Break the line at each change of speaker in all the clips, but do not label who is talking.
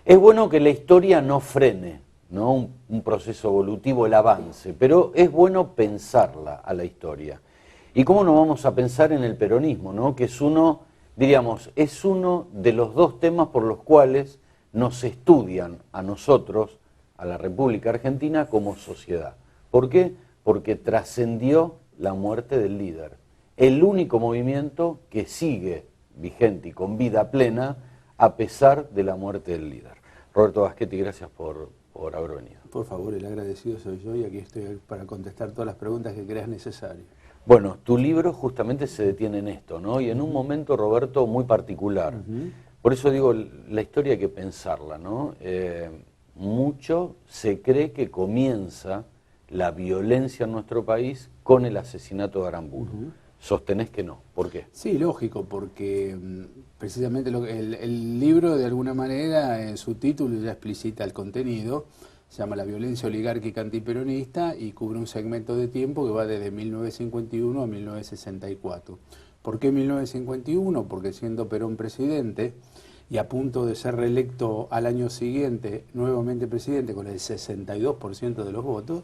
Es bueno que la historia no frene, ¿no? Un proceso evolutivo, el avance, pero es bueno pensarla a la historia. ¿Y cómo no vamos a pensar en el peronismo, ¿no? Que es uno, diríamos, es uno de los dos temas por los cuales nos estudian a nosotros, a la República Argentina, como sociedad. ¿Por qué? Porque trascendió la muerte del líder. El único movimiento que sigue vigente y con vida plena a pesar de la muerte del líder. Roberto Baschetti, gracias por haber venido.
Por favor, el agradecido soy yo y aquí estoy para contestar todas las preguntas que creas necesarias.
Bueno, tu libro justamente se detiene en esto, ¿no? Y en un momento, Roberto, muy particular. Por eso digo, la historia hay que pensarla, ¿no? Mucho se cree que comienza la violencia en nuestro país con el asesinato de Aramburu. Sostenés que no. ¿Por qué?
Sí, lógico, porque precisamente el libro de alguna manera en su título ya explicita el contenido, se llama La violencia oligárquica antiperonista y cubre un segmento de tiempo que va desde 1951 a 1964. ¿Por qué 1951? Porque siendo Perón presidente y a punto de ser reelecto al año siguiente nuevamente presidente con el 62% de los votos,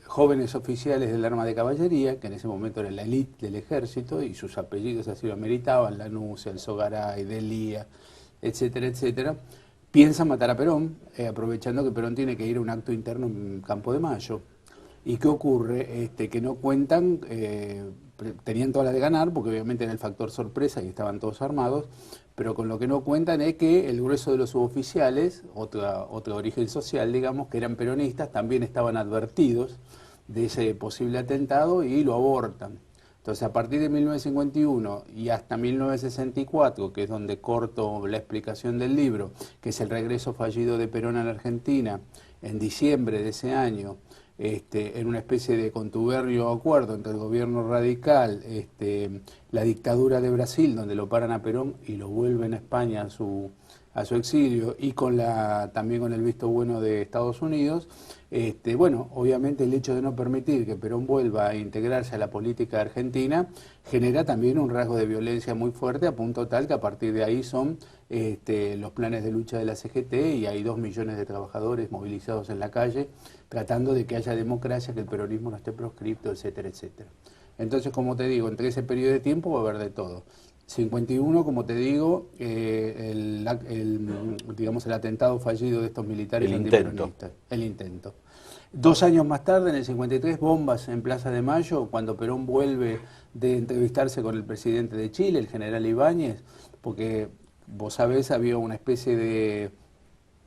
jóvenes oficiales del arma de caballería, que en ese momento era la élite del ejército y sus apellidos así lo ameritaban, Lanusse, Alzogaray, Delía, etcétera, etcétera, piensan matar a Perón, aprovechando que Perón tiene que ir a un acto interno en Campo de Mayo. ¿Y qué ocurre? Que no cuentan, tenían todas las de ganar, porque obviamente era el factor sorpresa y estaban todos armados, pero con lo que no cuentan es que el grueso de los suboficiales, otro origen social, digamos, que eran peronistas, también estaban advertidos de ese posible atentado y lo abortan. Entonces, a partir de 1951 y hasta 1964, que es donde corto la explicación del libro, que es el regreso fallido de Perón a la Argentina en diciembre de ese año, en una especie de contubernio acuerdo entre el gobierno radical, la dictadura de Brasil, donde lo paran a Perón y lo vuelven a España a su exilio, y también con el visto bueno de Estados Unidos. Bueno, obviamente el hecho de no permitir que Perón vuelva a integrarse a la política argentina genera también un rasgo de violencia muy fuerte, a punto tal que a partir de ahí son los planes de lucha de la CGT y hay 2 millones de trabajadores movilizados en la calle tratando de que haya democracia, que el peronismo no esté proscripto, etcétera, etcétera. Entonces, como te digo, entre ese periodo de tiempo va a haber de todo. 51, como te digo, digamos el atentado fallido de estos militares antiperonistas. El intento. 2 años más tarde, en el 53, bombas en Plaza de Mayo, cuando Perón vuelve de entrevistarse con el presidente de Chile, el general Ibáñez, porque vos sabés, había una especie de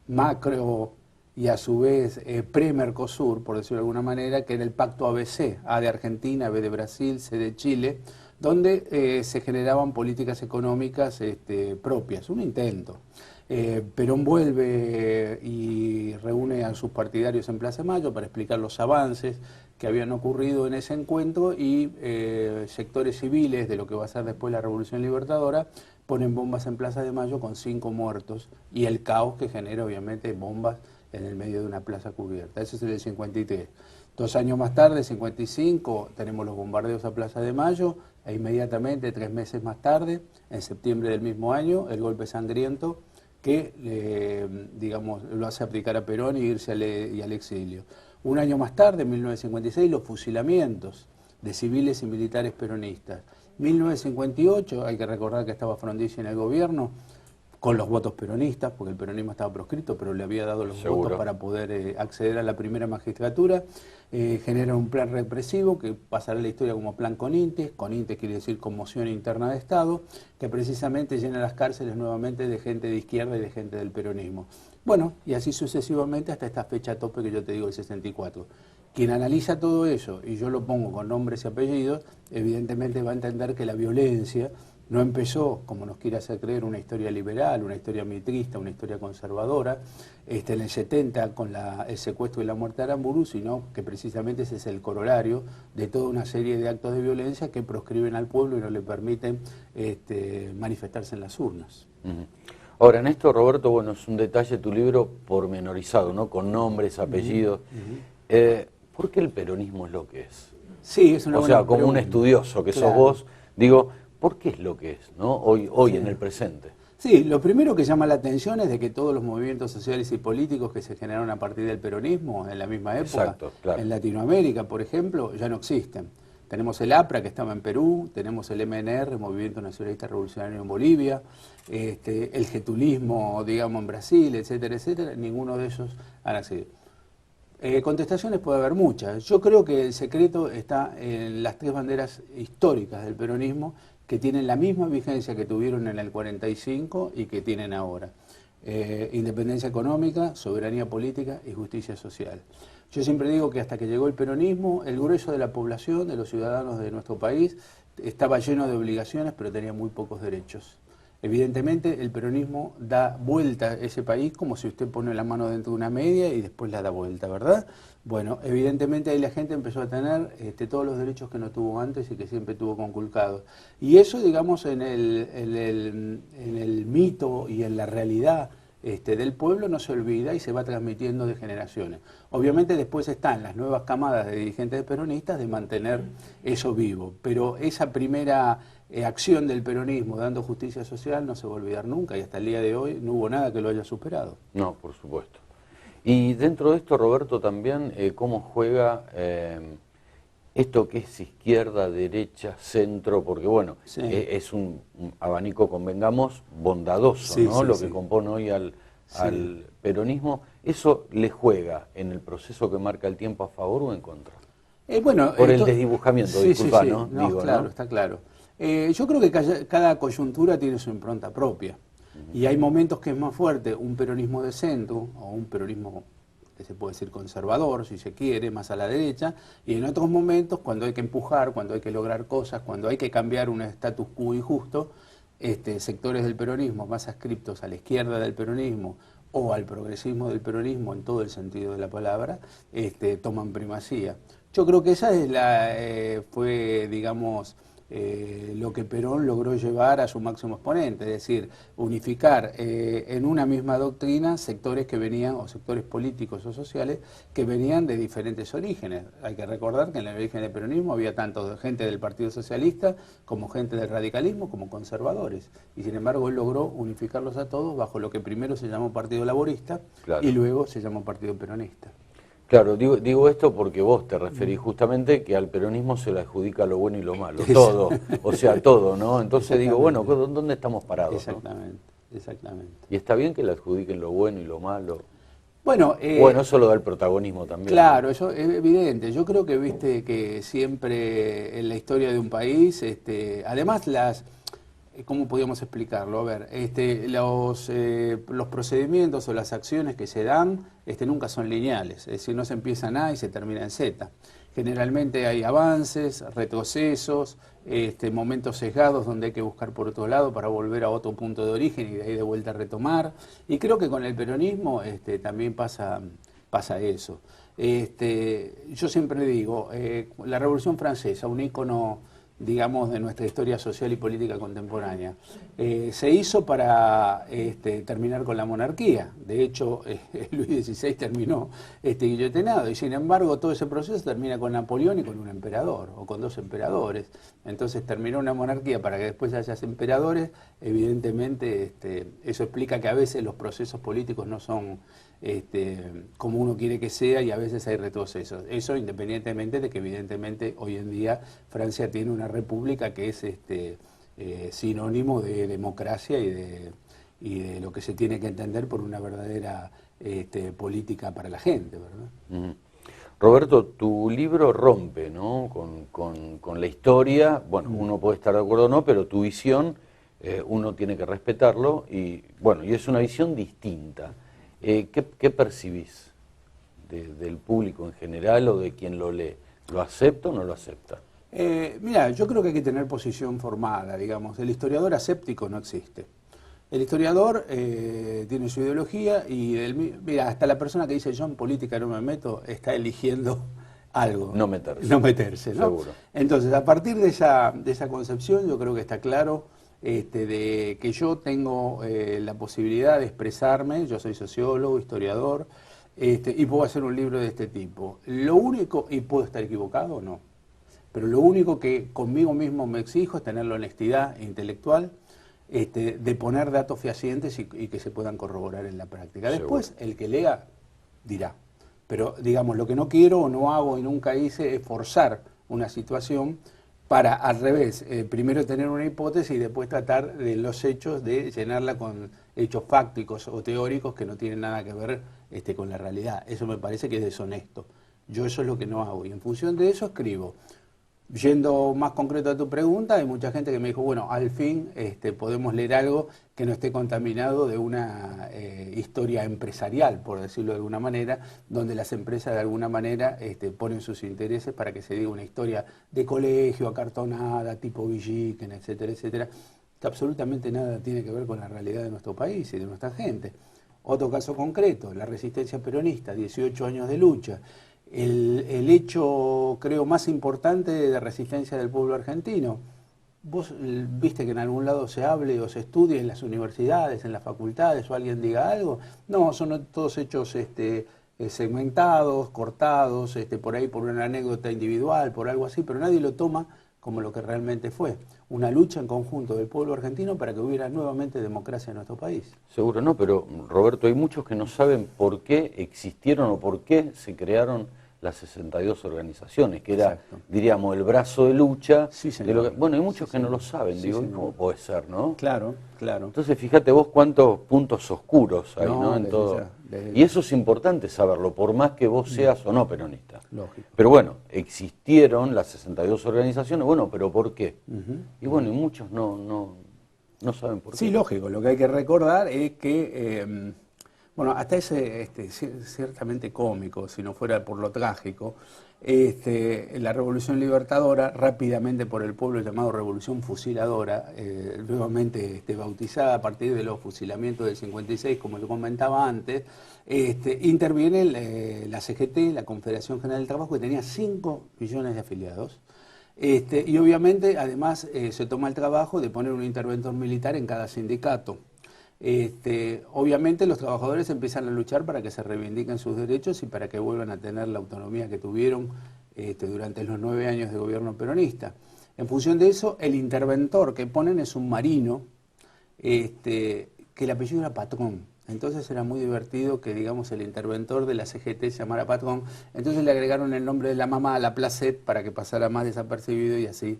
macro y a su vez pre-Mercosur, por decirlo de alguna manera, que era el pacto ABC, A de Argentina, B de Brasil, C de Chile, donde se generaban políticas económicas propias, un intento. Perón vuelve y reúne a sus partidarios en Plaza de Mayo para explicar los avances que habían ocurrido en ese encuentro y sectores civiles de lo que va a ser después la Revolución Libertadora ponen bombas en Plaza de Mayo con 5 muertos y el caos que genera obviamente bombas en el medio de una plaza cubierta. Eso es el 53. 2 años más tarde, 55, tenemos los bombardeos a Plaza de Mayo e inmediatamente, 3 meses más tarde, en septiembre del mismo año, el golpe sangriento que, digamos, lo hace aplicar a Perón y irse al exilio. 1 año más tarde, en 1956, los fusilamientos de civiles y militares peronistas. 1958, hay que recordar que estaba Frondizi en el gobierno, con los votos peronistas, porque el peronismo estaba proscrito, pero le había dado los votos para poder acceder a la primera magistratura. Genera un plan represivo que pasará a la historia como Plan Conintes. Conintes quiere decir Conmoción Interna de Estado, que precisamente llena las cárceles nuevamente de gente de izquierda y de gente del peronismo. Bueno, y así sucesivamente hasta esta fecha tope que yo te digo, el 64. Quien analiza todo eso, y yo lo pongo con nombres y apellidos, evidentemente va a entender que la violencia no empezó, como nos quiere hacer creer, una historia liberal, una historia mitrista, una historia conservadora, en el 70 con el secuestro y la muerte de Aramburu, sino que precisamente ese es el corolario de toda una serie de actos de violencia que proscriben al pueblo y no le permiten manifestarse en las urnas.
Ahora, en esto, Roberto, bueno, es un detalle tu libro pormenorizado, ¿no? Con nombres, apellidos. ¿Por qué el peronismo es lo que es?
Sí, es una buena
como
pregunta.
un estudioso que sos vos, digo, ¿por qué es lo que es, ¿no? Hoy en el presente.
Sí, lo primero que llama la atención es de que todos los movimientos sociales y políticos que se generaron a partir del peronismo en la misma época,
Exacto, claro.
en Latinoamérica, por ejemplo, ya no existen. Tenemos el APRA, que estaba en Perú, tenemos el MNR, Movimiento Nacionalista Revolucionario en Bolivia, el getulismo, digamos, en Brasil, etcétera, etcétera. Ninguno de ellos han accedido. Contestaciones puede haber muchas. Yo creo que el secreto está en las tres banderas históricas del peronismo, que tienen la misma vigencia que tuvieron en el 45 y que tienen ahora. Independencia económica, soberanía política y justicia social. Yo siempre digo que hasta que llegó el peronismo, el grueso de la población, de los ciudadanos de nuestro país, estaba lleno de obligaciones, pero tenía muy pocos derechos. Evidentemente, el peronismo da vuelta a ese país como si usted pone la mano dentro de una media y después la da vuelta, ¿verdad? Bueno, evidentemente ahí la gente empezó a tener todos los derechos que no tuvo antes y que siempre tuvo conculcados. Y eso, digamos, en el mito y en la realidad del pueblo no se olvida y se va transmitiendo de generaciones. Obviamente después están las nuevas camadas de dirigentes peronistas de mantener eso vivo, pero esa primera acción del peronismo dando justicia social no se va a olvidar nunca y hasta el día de hoy no hubo nada que lo haya superado.
No, por supuesto. Y dentro de esto, Roberto, también cómo juega esto que es izquierda, derecha, centro, porque bueno, sí, es un abanico, convengamos, bondadoso, sí, ¿no? Sí, lo que compone hoy al peronismo. ¿Eso le juega en el proceso que marca el tiempo a favor o en contra?
Bueno,
por el desdibujamiento, disculpa, ¿no?
No, digo, claro, ¿no? Está claro. Yo creo que cada coyuntura tiene su impronta propia. Y hay momentos que es más fuerte un peronismo de centro o un peronismo que se puede decir conservador, si se quiere, más a la derecha, y en otros momentos, cuando hay que empujar, cuando hay que lograr cosas, cuando hay que cambiar un status quo injusto, sectores del peronismo más adscriptos a la izquierda del peronismo o al progresismo del peronismo en todo el sentido de la palabra, toman primacía. Yo creo que esa es fue, digamos, lo que Perón logró llevar a su máximo exponente, es decir, unificar en una misma doctrina sectores que venían, o sectores políticos o sociales, que venían de diferentes orígenes. Hay que recordar que en el origen del peronismo había tanto gente del Partido Socialista, como gente del radicalismo, como conservadores. Y sin embargo él logró unificarlos a todos bajo lo que primero se llamó Partido Laborista, claro, y luego se llamó Partido Peronista.
Claro, digo esto porque vos te referís justamente que al peronismo se le adjudica lo bueno y lo malo, todo, o sea, todo, ¿no? Entonces digo, bueno, ¿dónde estamos parados?
Exactamente, ¿no? Exactamente.
¿Y está bien que le adjudiquen lo bueno y lo malo?
Bueno,
eso lo da el protagonismo también.
Claro,
¿no?
Eso es evidente. Yo creo que, viste, que siempre en la historia de un país, además ¿cómo podríamos explicarlo? A ver, los procedimientos o las acciones que se dan nunca son lineales, es decir, no se empieza en A y se termina en Z. Generalmente hay avances, retrocesos, momentos sesgados donde hay que buscar por otro lado para volver a otro punto de origen y de ahí de vuelta a retomar. Y creo que con el peronismo también pasa eso. Yo siempre digo, la Revolución Francesa, un ícono, digamos, de nuestra historia social y política contemporánea, se hizo para terminar con la monarquía. De hecho, Luis XVI terminó guillotinado, y sin embargo todo ese proceso termina con Napoleón y con un emperador, o con dos emperadores. Entonces terminó una monarquía para que después haya emperadores. Evidentemente eso explica que a veces los procesos políticos no son como uno quiere que sea, y a veces hay retrocesos. Eso independientemente de que evidentemente hoy en día Francia tiene una república que es sinónimo de democracia y de lo que se tiene que entender por una verdadera política para la gente, ¿verdad?
Roberto, tu libro rompe, ¿no?, con la historia. Bueno, uno puede estar de acuerdo o no, pero tu visión uno tiene que respetarlo, y bueno, y es una visión distinta. ¿Qué percibís del público en general o de quien lo lee? ¿Lo acepta o no lo acepta?
Mira, yo creo que hay que tener posición formada, digamos. El historiador aséptico no existe. El historiador tiene su ideología y, mira, hasta la persona que dice yo en política no me meto, está eligiendo algo.
No meterse.
No meterse, ¿no?
Seguro.
Entonces, a partir de esa concepción, yo creo que está claro de que yo tengo la posibilidad de expresarme. Yo soy sociólogo, historiador, y puedo hacer un libro de este tipo. Lo único, y puedo estar equivocado o no, pero lo único que conmigo mismo me exijo es tener la honestidad intelectual, de poner datos fehacientes y que se puedan corroborar en la práctica. Después, el que lea dirá. Pero, digamos, lo que no quiero o no hago y nunca hice es forzar una situación para, al revés, primero tener una hipótesis y después tratar de los hechos de llenarla con hechos fácticos o teóricos que no tienen nada que ver con la realidad. Eso me parece que es deshonesto. Yo eso es lo que no hago y en función de eso escribo. Yendo más concreto a tu pregunta, hay mucha gente que me dijo, bueno, al fin podemos leer algo que no esté contaminado de una historia empresarial, por decirlo de alguna manera, donde las empresas de alguna manera ponen sus intereses para que se diga una historia de colegio, acartonada, tipo Villiquen, etcétera, etcétera, que absolutamente nada tiene que ver con la realidad de nuestro país y de nuestra gente. Otro caso concreto, la resistencia peronista, 18 años de lucha. El hecho, creo, más importante de resistencia del pueblo argentino. Vos viste que en algún lado se hable o se estudie en las universidades, en las facultades, o alguien diga algo. No, son todos hechos segmentados, cortados, por ahí por una anécdota individual, por algo así, pero nadie lo toma como lo que realmente fue. Una lucha en conjunto del pueblo argentino para que hubiera nuevamente democracia en nuestro país.
Seguro no, pero Roberto, hay muchos que no saben por qué existieron o por qué se crearon las 62 organizaciones, que era, diríamos, el brazo de lucha.
Sí,
de lo que, bueno, hay muchos que no lo saben,
sí,
digo,
señor.
¿cómo puede ser, no?
Claro, claro.
Entonces, fíjate vos cuántos puntos oscuros hay, ¿no? En todo. Y eso es importante saberlo, por más que vos seas o no peronista.
Lógico.
Pero bueno, existieron las 62 organizaciones, bueno, pero ¿por qué? Y bueno, y muchos no saben por qué.
Sí, lógico. Lo que hay que recordar es que, bueno, hasta ese ciertamente cómico, si no fuera por lo trágico, la Revolución Libertadora, rápidamente por el pueblo llamado Revolución Fusiladora, nuevamente bautizada a partir de los fusilamientos del 56, como yo comentaba antes, interviene la CGT, la Confederación General del Trabajo, que tenía 5 millones de afiliados. Y obviamente, además, se toma el trabajo de poner un interventor militar en cada sindicato. Obviamente los trabajadores empiezan a luchar para que se reivindiquen sus derechos y para que vuelvan a tener la autonomía que tuvieron durante los 9 años de gobierno peronista. En función de eso, el interventor que ponen es un marino, que el apellido era Patrón. Entonces era muy divertido que, digamos, el interventor de la CGT se llamara Patrón. Entonces le agregaron el nombre de la mamá a la Placet para que pasara más desapercibido y así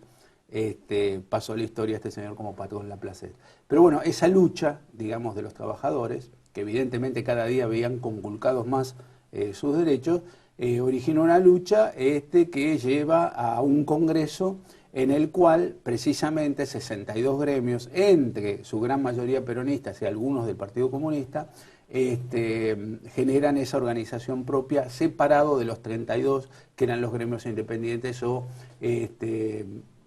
pasó la historia este señor como Patrón Laplacet. Pero bueno, esa lucha, digamos, de los trabajadores, que evidentemente cada día veían conculcados más sus derechos, originó una lucha que lleva a un congreso en el cual precisamente 62 gremios, entre su gran mayoría peronistas y algunos del Partido Comunista, generan esa organización propia separado de los 32 que eran los gremios independientes o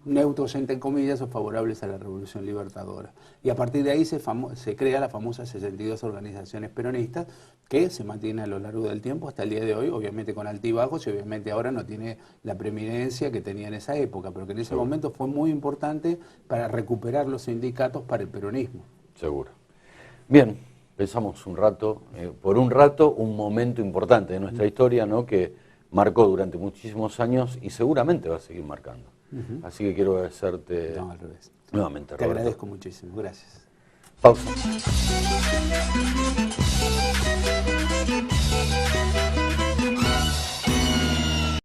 neutros entre comillas o favorables a la Revolución Libertadora. Y a partir de ahí se crea la famosa 62 organizaciones peronistas que se mantienen a lo largo del tiempo hasta el día de hoy, obviamente con altibajos y obviamente ahora no tiene la preeminencia que tenía en esa época, pero que en ese momento fue muy importante para recuperar los sindicatos para el peronismo.
Seguro. Bien, pensamos un rato, por un rato, un momento importante de nuestra historia, ¿no?, que marcó durante muchísimos años y seguramente va a seguir marcando. Así que quiero agradecerte nuevamente, Roberto.
Te agradezco muchísimo, gracias.
Pausa.